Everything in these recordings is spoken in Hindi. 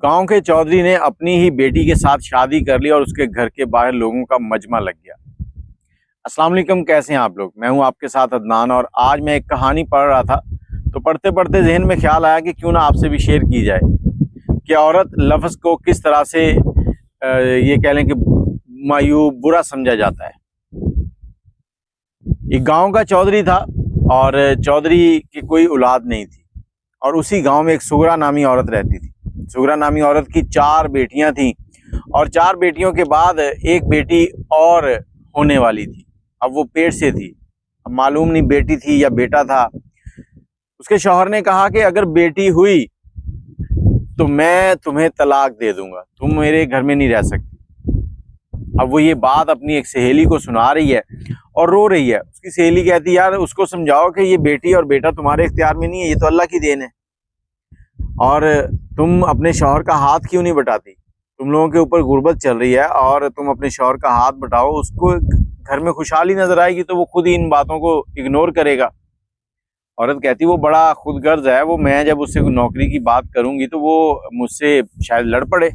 गांव के चौधरी ने अपनी ही बेटी के साथ शादी कर ली और उसके घर के बाहर लोगों का मजमा लग गया। अस्सलाम वालेकुम, कैसे हैं आप लोग। मैं हूं आपके साथ अदनान और आज मैं एक कहानी पढ़ रहा था तो पढ़ते पढ़ते जहन में ख्याल आया कि क्यों ना आपसे भी शेयर की जाए कि औरत लफ्ज़ को किस तरह से ये कह लें कि मायूब बुरा समझा जाता है। एक गांव का चौधरी था और चौधरी की कोई औलाद नहीं थी और उसी गांव में एक सुगरा नामी औरत रहती थी। सुगरा नामी औरत की 4 बेटियां थीं और 4 बेटियों के बाद एक बेटी और होने वाली थी। अब वो पेट से थी, अब मालूम नहीं बेटी थी या बेटा था। उसके शौहर ने कहा कि अगर बेटी हुई तो मैं तुम्हें तलाक दे दूंगा, तुम मेरे घर में नहीं रह सकती। अब वो ये बात अपनी एक सहेली को सुना रही है और रो रही है। उसकी सहेली कहती है, यार उसको समझाओ कि ये बेटी और बेटा तुम्हारे इख्तियार में नहीं है, ये तो अल्लाह की देन है और तुम अपने शौहर का हाथ क्यों नहीं बटाती। तुम लोगों के ऊपर गुर्बत चल रही है और तुम अपने शौहर का हाथ बटाओ, उसको घर में खुशहाली नजर आएगी तो वो खुद ही इन बातों को इग्नोर करेगा। औरत कहती वो बड़ा खुदगर्ज है, वो मैं जब उससे नौकरी की बात करूंगी तो वो मुझसे शायद लड़ पड़े।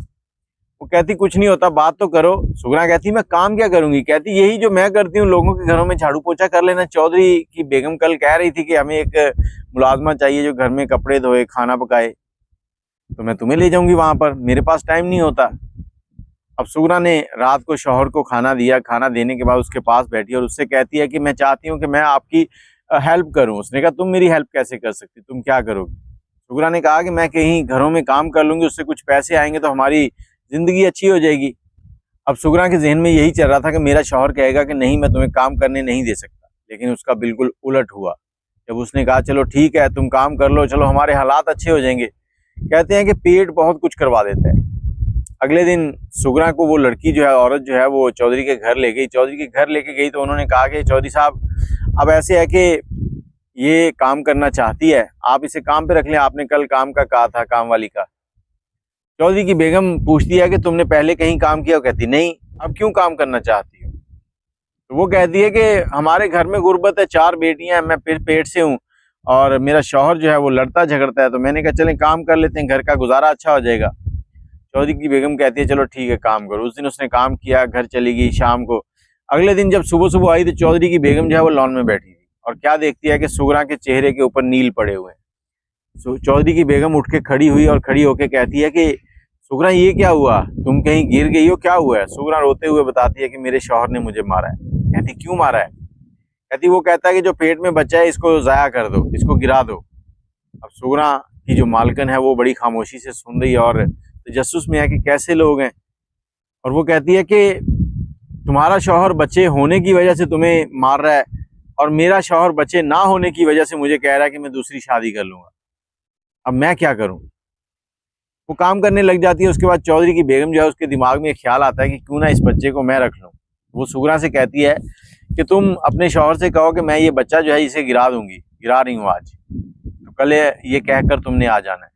वो कहती कुछ नहीं होता, बात तो करो। सुगरा कहती मैं काम क्या करूंगी। कहती यही जो मैं करती हूँ, लोगों के घरों में झाड़ू पोछा कर लेना। चौधरी की बेगम कल कह रही थी कि हमें एक मुलाजमा चाहिए जो घर में कपड़े धोए, खाना पकाए, तो मैं तुम्हें ले जाऊंगी वहां पर, मेरे पास टाइम नहीं होता। अब सुगरा ने रात को शौहर को खाना दिया। खाना देने के बाद उसके पास बैठी और उससे कहती है कि मैं चाहती हूँ कि मैं आपकी हेल्प करूं। उसने कहा तुम मेरी हेल्प कैसे कर सकती, तुम क्या करोगी। सुगरा ने कहा कि मैं कहीं घरों में काम कर लूंगी, उससे कुछ पैसे आएंगे तो हमारी जिंदगी अच्छी हो जाएगी। अब सुगरा के जहन में यही चल रहा था कि मेरा शौहर कहेगा कि नहीं मैं तुम्हें काम करने नहीं दे सकता, लेकिन उसका बिल्कुल उलट हुआ। जब उसने कहा चलो ठीक है तुम काम कर लो, चलो हमारे हालात अच्छे हो जाएंगे। कहते हैं कि पेट बहुत कुछ करवा देता है। अगले दिन सुगरा को वो लड़की जो है, औरत जो है, वो चौधरी के घर ले गई। चौधरी के घर लेके गई तो उन्होंने कहा कि चौधरी साहब अब ऐसे है कि ये काम करना चाहती है, आप इसे काम पे रख लें, आपने कल काम का कहा था, काम वाली का। चौधरी की बेगम पूछती है कि तुमने पहले कहीं काम किया। कहती नहीं, अब क्यों काम करना चाहती हो। तो वो कहती है कि हमारे घर में गुर्बत है, 4 बेटियां हैं, मैं फिर पेट से हूँ और मेरा शौहर जो है वो लड़ता झगड़ता है, तो मैंने कहा चलें काम कर लेते हैं, घर का गुजारा अच्छा हो जाएगा। चौधरी की बेगम कहती है चलो ठीक है काम करो। उस दिन उसने काम किया, घर चली गई। शाम को अगले दिन जब सुबह सुबह आई तो चौधरी की बेगम जो है वो लॉन में बैठी थी और क्या देखती है कि सुगरा के चेहरे के ऊपर नील पड़े हुए हैं। चौधरी की बेगम उठ के खड़ी हुई और खड़ी होकर कहती है कि सुगरा ये क्या हुआ, तुम कहीं गिर गई हो, क्या हुआ है। सुगरा रोते हुए बताती है कि मेरे शौहर ने मुझे मारा है। कहती क्यों मारा है। कहती वो कहता है कि जो पेट में बच्चा है इसको जाया कर दो, इसको गिरा दो। अब सुगरा की जो मालकन है वो बड़ी खामोशी से सुन रही है और तजस्सुस में है कि कैसे लोग हैं। और वो कहती है कि तुम्हारा शौहर बच्चे होने की वजह से तुम्हें मार रहा है और मेरा शौहर बच्चे ना होने की वजह से मुझे कह रहा है कि मैं दूसरी शादी कर लूंगा, अब मैं क्या करूं। वो काम करने लग जाती है। उसके बाद चौधरी की बेगम जो है उसके दिमाग में एक ख्याल आता है कि क्यों ना इस बच्चे को मैं रख लूं। वो सुगरा से कहती है कि तुम अपने शौहर से कहो कि मैं ये बच्चा जो है इसे गिरा दूंगी, गिरा रही हूँ आज, तो कल ये कहकर तुमने आ जाना है।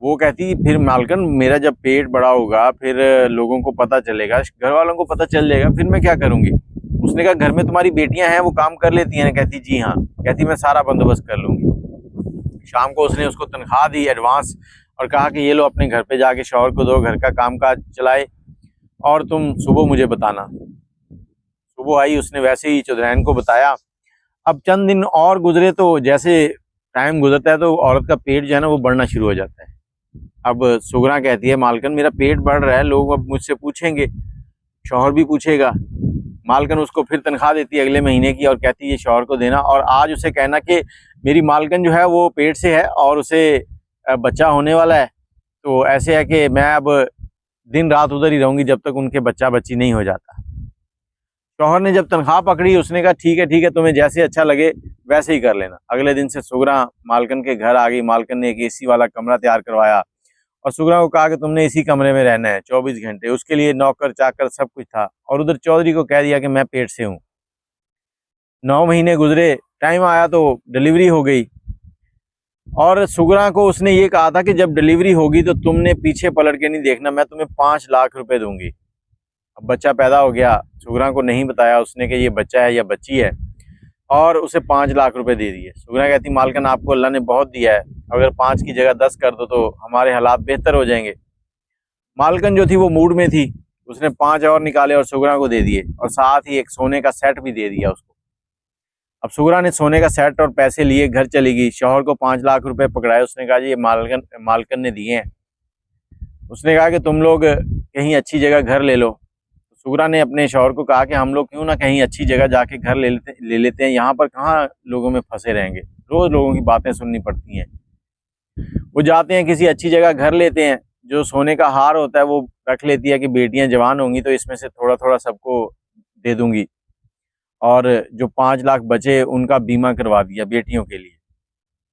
वो कहती फिर मालकन मेरा जब पेट बड़ा होगा फिर लोगों को पता चलेगा, घर वालों को पता चल जाएगा, फिर मैं क्या करूंगी। उसने कहा घर में तुम्हारी बेटियां हैं वो काम कर लेती हैं। कहती जी हाँ। कहती मैं सारा बंदोबस्त कर लूंगी। शाम को उसने उसको तनख्वाह दी एडवांस और कहा कि ये लो अपने घर पे जाके शौहर को दो, घर का काम काज चलाए और तुम सुबह मुझे बताना। सुबह आई, उसने वैसे ही चौधराइन को बताया। अब चंद दिन और गुजरे तो जैसे टाइम गुजरता है तो औरत का पेट जो है ना वो बढ़ना शुरू हो जाता है। अब सुगरा कहती है मालकन मेरा पेट बढ़ रहा है, लोग अब मुझसे पूछेंगे, शौहर भी पूछेगा। मालकन उसको फिर तनख्वाह देती है अगले महीने की और कहती है शौहर को देना और आज उसे कहना कि मेरी मालकन जो है वो पेट से है और उसे बच्चा होने वाला है, तो ऐसे है कि मैं अब दिन रात उधर ही रहूंगी जब तक उनके बच्चा बच्ची नहीं हो जाता। शौहर ने जब तनख्वाह पकड़ी उसने कहा ठीक है तुम्हें जैसे अच्छा लगे वैसे ही कर लेना। अगले दिन से सुगरा मालकन के घर आ गई। मालकन ने एक एसी वाला कमरा तैयार करवाया और सुगरा को कहा कि तुमने इसी कमरे में रहना है 24 घंटे। उसके लिए नौकर चाकर सब कुछ था और उधर चौधरी को कह दिया कि मैं पेट से हूँ। 9 महीने गुजरे, टाइम आया तो डिलीवरी हो गई और सुगरा को उसने ये कहा था कि जब डिलीवरी होगी तो तुमने पीछे पलट के नहीं देखना, मैं तुम्हें 5 लाख रुपए दूंगी। अब बच्चा पैदा हो गया, सुगरा को नहीं बताया उसने कि ये बच्चा है या बच्ची है। और उसे 5 लाख रुपए दे दिए। सुगना कहती मालकिन आपको अल्लाह ने बहुत दिया है, अगर 5 की जगह 10 कर दो तो हमारे हालात बेहतर हो जाएंगे। मालकिन जो थी वो मूड में थी, उसने 5 और निकाले और सुगना को दे दिए और साथ ही एक सोने का सेट भी दे दिया उसको। अब सुगना ने सोने का सेट और पैसे लिए घर चली गई। शौहर को 5 लाख रुपए पकड़ाए। उसने कहा जी ये मालकिन ने दिए हैं। उसने कहा कि तुम लोग कहीं अच्छी जगह घर ले लो। सुगना ने अपने शौहर को कहा कि हम लोग क्यों ना कहीं अच्छी जगह जाके घर ले लेते हैं, यहाँ पर कहाँ लोगों में फंसे रहेंगे, रोज लोगों की बातें सुननी पड़ती हैं। वो जाते हैं किसी अच्छी जगह घर लेते हैं, जो सोने का हार होता है वो रख लेती है कि बेटियां जवान होंगी तो इसमें से थोड़ा थोड़ा सबको दे दूंगी, और जो 5 लाख बचे उनका बीमा करवा दिया बेटियों के लिए,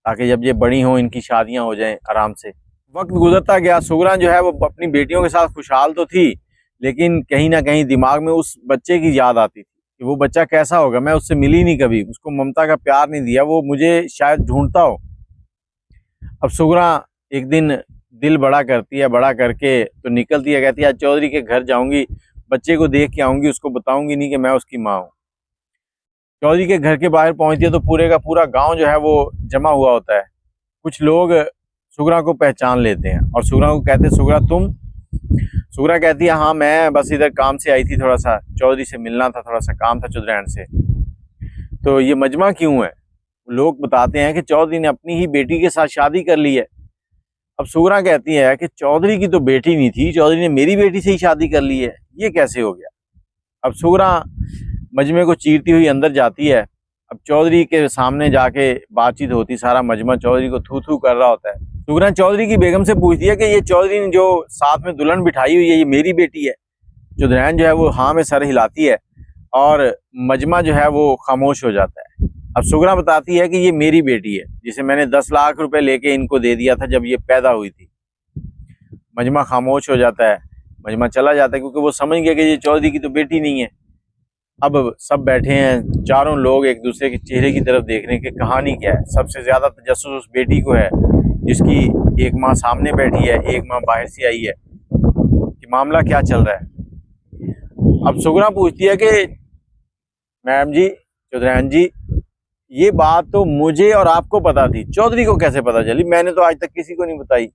ताकि जब ये बड़ी हों इनकी शादियां हो जाएं आराम से। वक्त गुजरता गया। सुगना जो है वो अपनी बेटियों के साथ खुशहाल तो थी, लेकिन कहीं ना कहीं दिमाग में उस बच्चे की याद आती थी कि वो बच्चा कैसा होगा, मैं उससे मिली नहीं कभी, उसको ममता का प्यार नहीं दिया, वो मुझे शायद ढूंढता हो। अब सुगना एक दिन दिल बड़ा करती है, बड़ा करके तो निकलती है, कहती है आज चौधरी के घर जाऊंगी, बच्चे को देख के आऊंगी, उसको बताऊंगी नहीं कि मैं उसकी माँ हूँ। चौधरी के घर के बाहर पहुंचती है तो पूरे का पूरा गांव जो है वो जमा हुआ होता है। कुछ लोग सुगना को पहचान लेते हैं और सुगना को कहते हैं सुगना तुम। सुगना कहती है हाँ मैं बस इधर काम से आई थी, थोड़ा सा चौधरी से मिलना था, थोड़ा सा काम था चौधरी से। तो ये मजमा क्यों है? लोग बताते हैं कि चौधरी ने अपनी ही बेटी के साथ शादी कर ली है। अब सुगना कहती है कि चौधरी की तो बेटी नहीं थी, चौधरी ने मेरी बेटी से ही शादी कर ली है, ये कैसे हो गया? अब सुगना मजमे को चीरती हुई अंदर जाती है। अब चौधरी के सामने जाके बातचीत होती, सारा मजमा चौधरी को थू थू कर रहा होता है। सुगना चौधरी की बेगम से पूछती है कि ये चौधरी ने जो साथ में दुल्हन बिठाई हुई है ये मेरी बेटी है? चौधरी जो है वो हाँ में सर हिलाती है और मजमा जो है वो खामोश हो जाता है। अब सुगना बताती है कि ये मेरी बेटी है, जिसे मैंने 10 लाख रुपए लेके इनको दे दिया था जब ये पैदा हुई थी। मजमा खामोश हो जाता है, मजमा चला जाता है, क्योंकि वो समझ गया कि ये चौधरी की तो बेटी नहीं है। अब सब बैठे हैं, चारों लोग एक दूसरे के चेहरे की तरफ देख रहे हैं कि कहानी क्या है। सबसे ज्यादा तजस्सुस उस बेटी को है जिसकी एक माँ सामने बैठी है, एक माँ बाहर से आई है, कि मामला क्या चल रहा है। अब सुगना पूछती है कि मैम जी, चौधरी जी, ये बात तो मुझे और आपको पता थी, चौधरी को कैसे पता चली? मैंने तो आज तक किसी को नहीं बताई।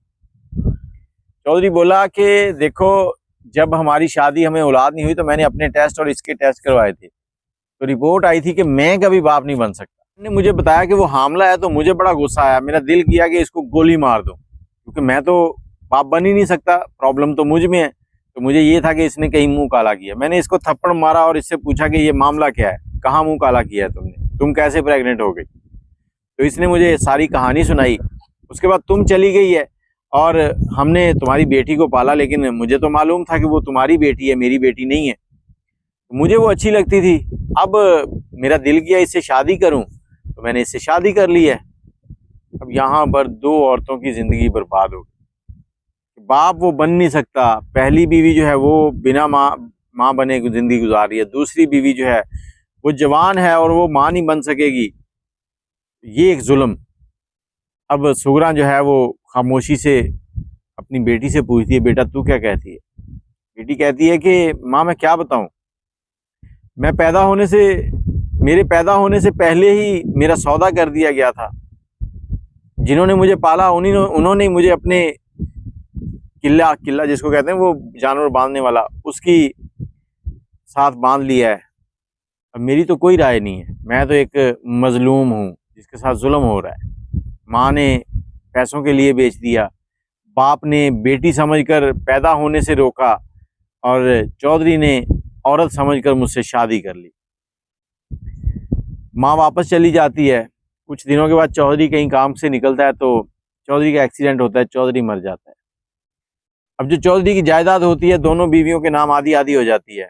चौधरी बोला कि देखो जब हमारी शादी, हमें औलाद नहीं हुई तो मैंने अपने टेस्ट और इसके टेस्ट करवाए थे, तो रिपोर्ट आई थी कि मैं कभी बाप नहीं बन सकता। ने मुझे बताया कि वो हामला है तो मुझे बड़ा गुस्सा आया, मेरा दिल किया कि इसको गोली मार दूं, क्योंकि मैं तो बाप बन ही नहीं सकता, प्रॉब्लम तो मुझ में है। तो मुझे ये था कि इसने कहीं मुंह काला किया। मैंने इसको थप्पड़ मारा और इससे पूछा कि ये मामला क्या है, कहाँ मुंह काला किया है तुमने, तुम कैसे प्रेग्नेंट हो गई? तो इसने मुझे सारी कहानी सुनाई। उसके बाद तुम चली गई है और हमने तुम्हारी बेटी को पाला, लेकिन मुझे तो मालूम था कि वो तुम्हारी बेटी है, मेरी बेटी नहीं है। मुझे वो अच्छी लगती थी, अब मेरा दिल किया इससे शादी करूं तो मैंने इससे शादी कर ली है। अब यहाँ पर 2 औरतों की जिंदगी बर्बाद हो गई। बाप वो बन नहीं सकता, पहली बीवी जो है वो बिना माँ बने जिंदगी गुजार रही है, दूसरी बीवी जो है वो जवान है और वो माँ नहीं बन सकेगी, ये एक जुल्म। अब सुगना जो है वो खामोशी से अपनी बेटी से पूछती है बेटा तू क्या कहती है? बेटी कहती है कि माँ मैं क्या बताऊं, मैं मेरे पैदा होने से पहले ही मेरा सौदा कर दिया गया था। जिन्होंने मुझे पाला उन्होंने मुझे अपने किल्ला जिसको कहते हैं वो जानवर बांधने वाला, उसकी साथ बांध लिया है। अब मेरी तो कोई राय नहीं है, मैं तो एक मजलूम हूँ जिसके साथ जुल्म हो रहा है। माँ ने पैसों के लिए बेच दिया, बाप ने बेटी समझकर पैदा होने से रोका, और चौधरी ने औरत समझकर मुझसे शादी कर ली। माँ वापस चली जाती है। कुछ दिनों के बाद चौधरी कहीं काम से निकलता है तो चौधरी का एक्सीडेंट होता है, चौधरी मर जाता है। अब जो चौधरी की जायदाद होती है दोनों बीवियों के नाम आधी आधी हो जाती है।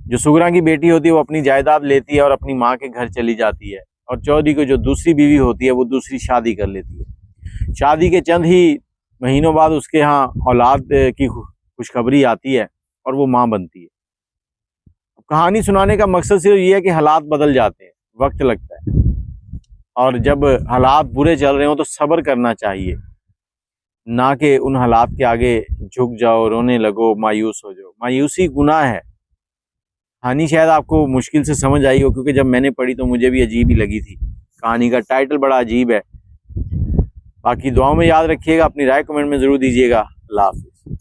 जो सुगना की बेटी होती है वो अपनी जायदाद लेती है और अपनी माँ के घर चली जाती है, और चौधरी को जो दूसरी बीवी होती है वो दूसरी शादी कर लेती है। शादी के चंद ही महीनों बाद उसके यहाँ औलाद की खुशखबरी आती है और वो माँ बनती है। कहानी सुनाने का मकसद सिर्फ ये है कि हालात बदल जाते हैं, वक्त लगता है, और जब हालात बुरे चल रहे हो तो सब्र करना चाहिए, ना कि उन हालात के आगे झुक जाओ, रोने लगो, मायूस हो जाओ। मायूसी गुनाह है। कहानी शायद आपको मुश्किल से समझ आई हो, क्योंकि जब मैंने पढ़ी तो मुझे भी अजीब ही लगी थी। कहानी का टाइटल बड़ा अजीब है। बाकी दुआओं में याद रखिएगा, अपनी राय कमेंट में ज़रूर दीजिएगा। अल्लाह हाफिज़।